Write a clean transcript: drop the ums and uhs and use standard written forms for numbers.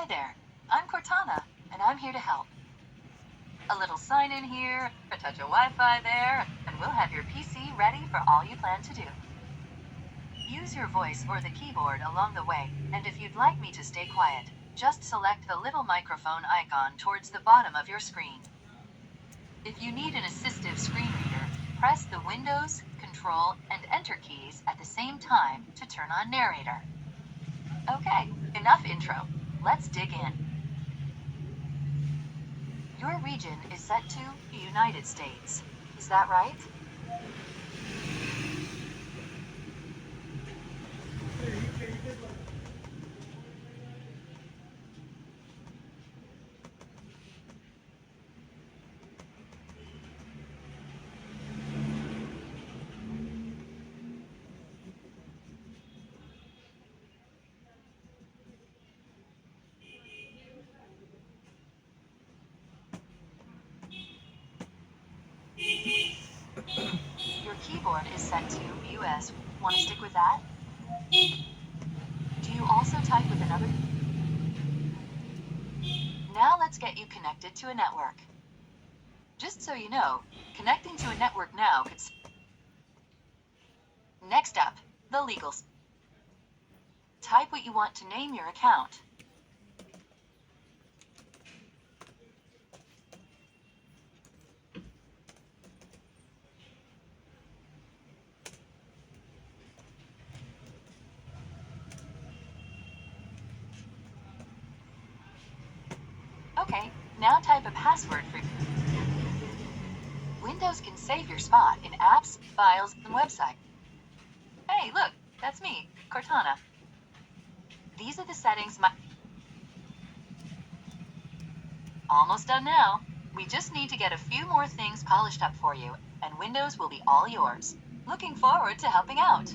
there, I'm Cortana, and I'm here to help. A little sign in here, a touch of Wi-Fi there, and we'll have your PC ready for all you plan to do. Use your voice or the keyboard along the way, and if you'd like me to stay quiet, just select the little microphone icon towards the bottom of your screen. If you need an assistive screen reader, press the Windows, Control, and Enter keys at the same time to turn on narrator. Okay, enough intro. Let's dig in. Your region is set to the United States. Is that right? Your keyboard is set to US. Want to stick with that? Do you also type with another? Now let's get you connected to a network. Just so you know, connecting to a network now could... Next up, the legals. Type what you want to name your account. Okay, now type a password for... Windows can save your spot in apps, files, and websites. Hey, look, that's me, Cortana. These are the settings Almost done now. We just need to get a few more things polished up for you, and Windows will be all yours. Looking forward to helping out.